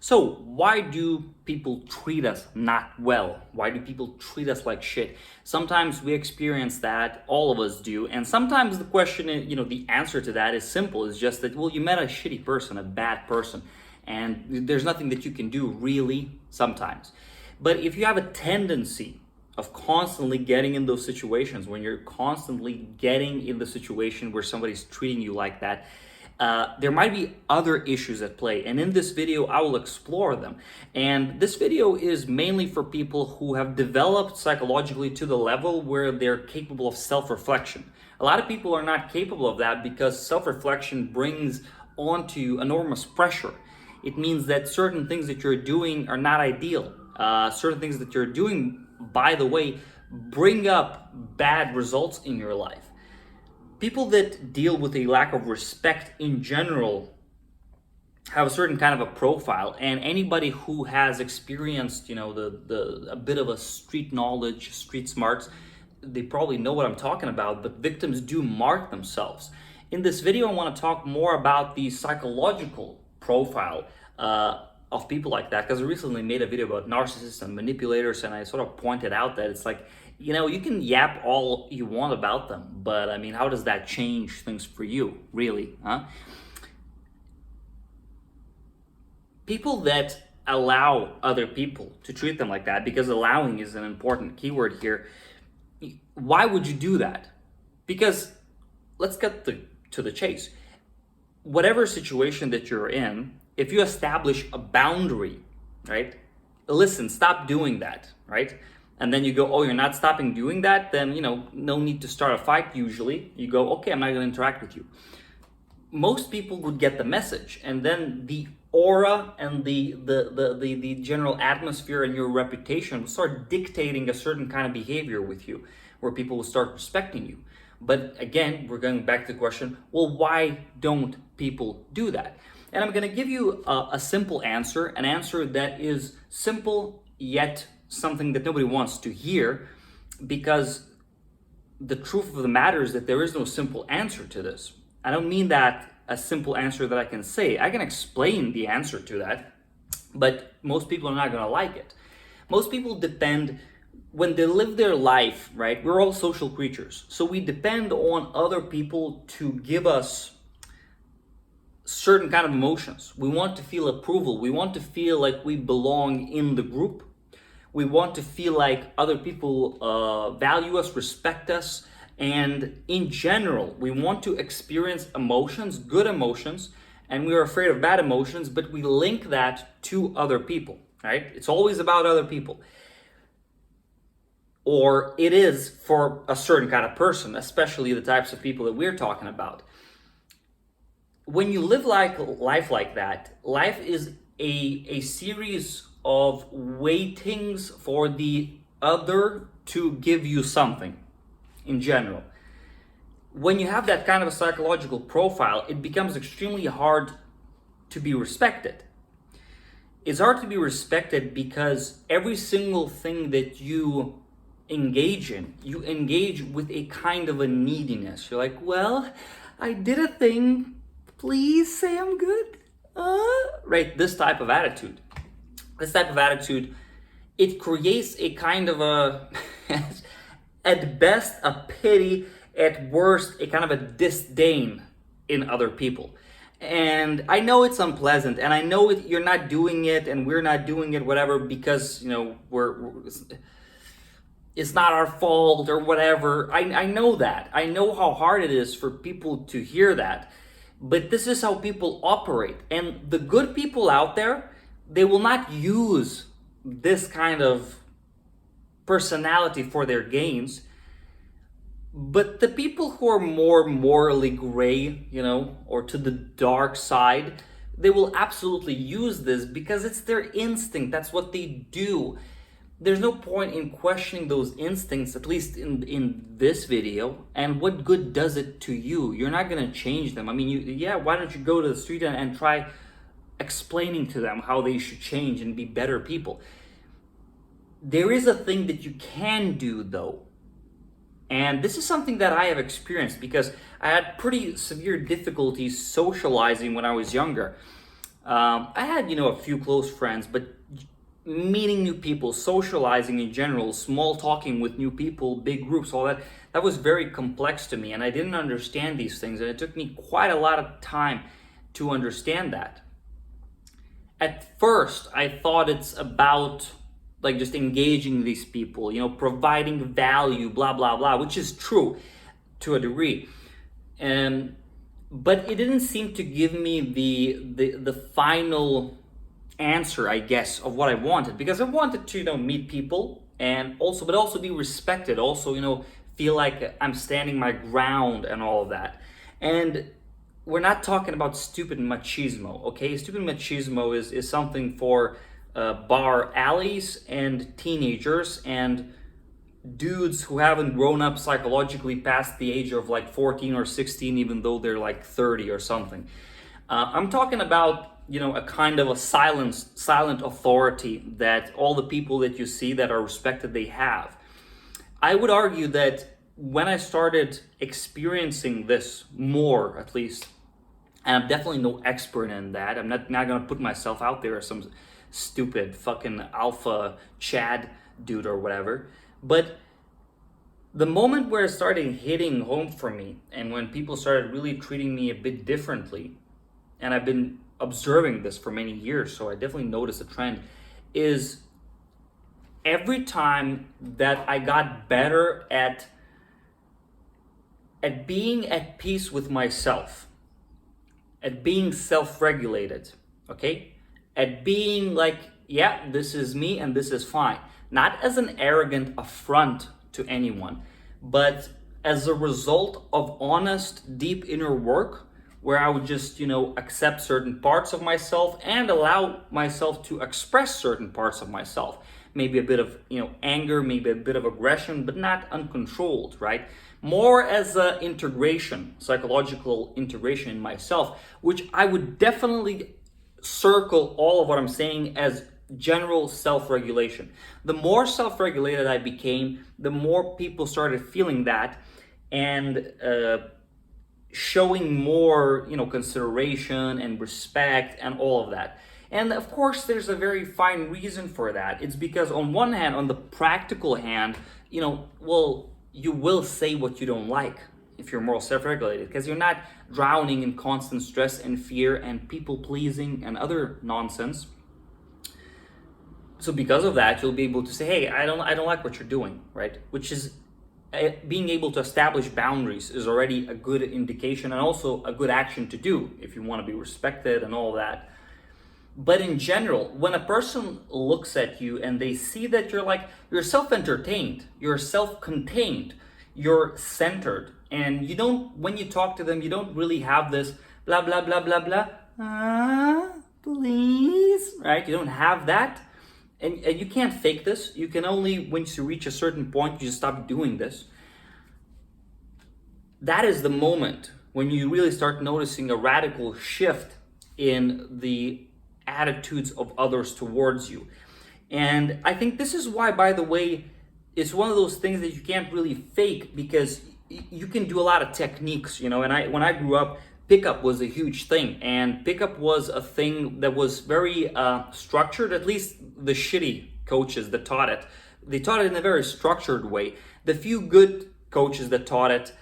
So why do people treat us not well? Why do people treat us like shit? Sometimes we experience that, all of us do, and sometimes the question is, the answer to that is simple. It's just that, well, you met a shitty person, a bad person, and there's nothing that you can do really sometimes. But if you have a tendency of constantly getting in those situations, when you're constantly getting in the situation where somebody's treating you like that, there might be other issues at play, and in this video I will explore them. And this video is mainly for people who have developed psychologically to the level where they're capable of self-reflection. A lot of people are not capable of that because self-reflection brings onto enormous pressure. It means that certain things that you're doing are not ideal. Certain things that you're doing, by the way, bring up bad results in your life. People that deal with a lack of respect in general have a certain kind of a profile, and anybody who has experienced, a bit of a street knowledge, street smarts, they probably know what I'm talking about, but victims do mark themselves. In this video, I want to talk more about the psychological profile of people like that, because I recently made a video about narcissists and manipulators, and I sort of pointed out that it's like, you can yap all you want about them, but I mean, how does that change things for you, really, huh? People that allow other people to treat them like that, because allowing is an important keyword here, why would you do that? Because let's get to the chase. Whatever situation that you're in, if you establish a boundary, right? Listen, stop doing that, right? And then you go, oh, you're not stopping doing that? Then, no need to start a fight usually. You go, okay, I'm not going to interact with you. Most people would get the message, and then the aura and the general atmosphere and your reputation will start dictating a certain kind of behavior with you, where people will start respecting you. But again, we're going back to the question, well, why don't people do that? And I'm going to give you a simple answer, an answer that is simple yet something that nobody wants to hear, because the truth of the matter is that there is no simple answer to this. I don't mean that a simple answer that I can say. I can explain the answer to that, but most people are not going to like it. Most people depend, when they live their life, right? We're all social creatures. So we depend on other people to give us certain kind of emotions. We want to feel approval. We want to feel like we belong in the group. We want to feel like other people value us, respect us, and in general, we want to experience emotions, good emotions, and we are afraid of bad emotions, but we link that to other people, right? It's always about other people. Or it is for a certain kind of person, especially the types of people that we're talking about. When you live life like that, life is a series of waitings for the other to give you something in general. When you have that kind of a psychological profile, it becomes extremely hard to be respected. It's hard to be respected because every single thing that you engage in, you engage with a kind of a neediness. You're like, well, I did a thing, please say I'm good. Right, this type of attitude. This type of attitude, it creates a kind of a, at best, a pity, at worst, a kind of a disdain in other people. And I know it's unpleasant, and I know you're not doing it, and we're not doing it, whatever, because, it's not our fault or whatever. I know that. I know how hard it is for people to hear that. But this is how people operate. And the good people out there, they will not use this kind of personality for their gains. But the people who are more morally gray, or to the dark side, they will absolutely use this because it's their instinct. That's what they do. There's no point in questioning those instincts, at least in this video. And what good does it to you? You're not going to change them. I mean, why don't you go to the street and try explaining to them how they should change and be better people? There is a thing that you can do, though. And this is something that I have experienced because I had pretty severe difficulties socializing when I was younger. I had, a few close friends, but meeting new people, socializing in general, small talking with new people, big groups, all that, that was very complex to me. And I didn't understand these things. And it took me quite a lot of time to understand that. At first, I thought it's about like just engaging these people, providing value, blah, blah, blah, which is true to a degree. And but it didn't seem to give me the final answer, I guess, of what I wanted, because I wanted to meet people and also be respected, also feel like I'm standing my ground and all of that. And we're not talking about stupid machismo, okay? Stupid machismo is something for bar alleys and teenagers and dudes who haven't grown up psychologically past the age of like 14 or 16, even though they're like 30 or something. I'm talking about, a kind of a silent authority that all the people that you see that are respected, they have. I would argue that when I started experiencing this more, at least, and I'm definitely no expert in that. I'm not going to put myself out there as some stupid fucking alpha Chad dude or whatever. But the moment where it started hitting home for me, and when people started really treating me a bit differently, and I've been observing this for many years, so I definitely noticed a trend, is every time that I got better at being at peace with myself, at being self-regulated, okay? At being like, yeah, this is me and this is fine. Not as an arrogant affront to anyone, but as a result of honest, deep inner work where I would just, accept certain parts of myself and allow myself to express certain parts of myself. Maybe a bit of, anger, maybe a bit of aggression, but not uncontrolled, right? More as a integration, psychological integration in myself, which I would definitely circle all of what I'm saying as general self-regulation. The more self-regulated I became, the more people started feeling that and showing more, consideration and respect and all of that. And of course, there's a very fine reason for that. It's because on one hand, on the practical hand, you will say what you don't like if you're more self-regulated, because you're not drowning in constant stress and fear and people pleasing and other nonsense. So because of that, you'll be able to say, hey, I don't like what you're doing, right? Which is being able to establish boundaries is already a good indication and also a good action to do if you want to be respected and all that. But in general, when a person looks at you and they see that you're self-entertained, you're self-contained, you're centered, and when you talk to them, you don't really have this blah, blah, blah, blah, blah, please, right? You don't have that. And you can't fake this. You can only, once you reach a certain point, you just stop doing this. That is the moment when you really start noticing a radical shift in the attitudes of others towards you. And I think this is why, by the way, it's one of those things that you can't really fake, because you can do a lot of techniques, and when I grew up, pickup was a huge thing, and pickup was a thing that was very structured. At least the shitty coaches that taught it, they taught it in a very structured way. The few good coaches that taught it,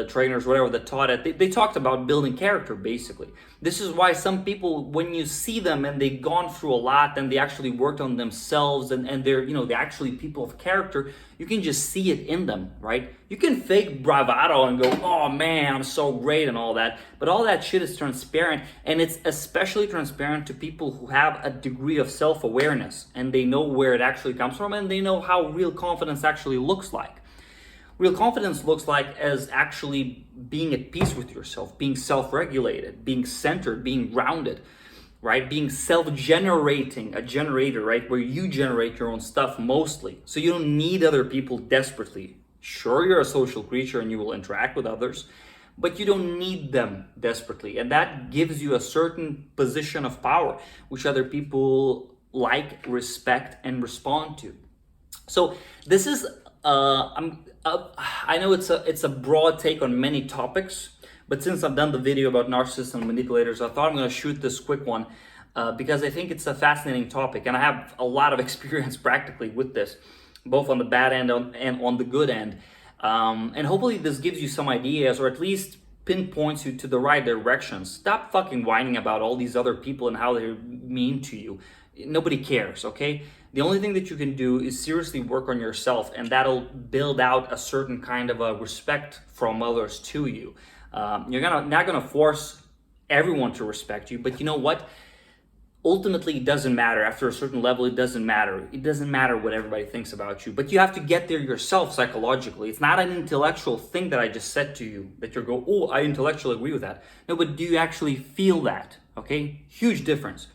trainers, whatever, that taught it, they talked about building character, basically. This is why some people, when you see them and they've gone through a lot and they actually worked on themselves and they're, they're actually people of character, you can just see it in them, right? You can fake bravado and go, oh man, I'm so great and all that, but all that shit is transparent, and it's especially transparent to people who have a degree of self-awareness and they know where it actually comes from and they know how real confidence actually looks like. Real confidence looks like as actually being at peace with yourself, being self-regulated, being centered, being grounded, right? Being self-generating, a generator, right? Where you generate your own stuff mostly. So you don't need other people desperately. Sure, you're a social creature and you will interact with others, but you don't need them desperately. And that gives you a certain position of power, which other people like, respect, and respond to. So this is, I know it's a broad take on many topics, But since I've done the video about narcissists and manipulators, I thought I'm going to shoot this quick one because I think it's a fascinating topic, and I have a lot of experience practically with this, both on the bad end and on the good end. And hopefully this gives you some ideas, or at least pinpoints you to the right direction. Stop fucking whining about all these other people and how they're mean to you. Nobody cares, okay? The only thing that you can do is seriously work on yourself, and that'll build out a certain kind of a respect from others to you. You're not gonna force everyone to respect you, but you know what? Ultimately, it doesn't matter. After a certain level, it doesn't matter. It doesn't matter what everybody thinks about you, but you have to get there yourself psychologically. It's not an intellectual thing that I just said to you that you're go, oh, I intellectually agree with that. No, but do you actually feel that? Okay, huge difference.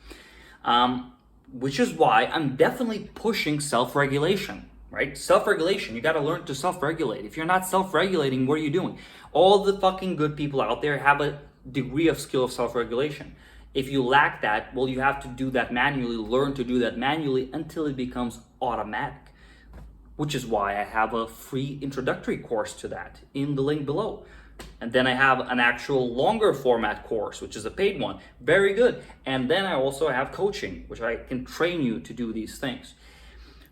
Which is why I'm definitely pushing self-regulation, right? Self-regulation, you gotta learn to self-regulate. If you're not self-regulating, what are you doing? All the fucking good people out there have a degree of skill of self-regulation. If you lack that, well, you have to do that manually, learn to do that manually until it becomes automatic, which is why I have a free introductory course to that in the link below. And then I have an actual longer format course, which is a paid one. Very good. And then I also have coaching, which I can train you to do these things.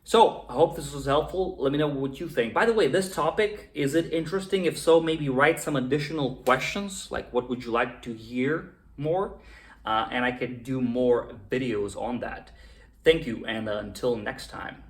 So I hope this was helpful. Let me know what you think. By the way, this topic, is it interesting? If so, maybe write some additional questions, like what would you like to hear more? And I could do more videos on that. Thank you, and until next time.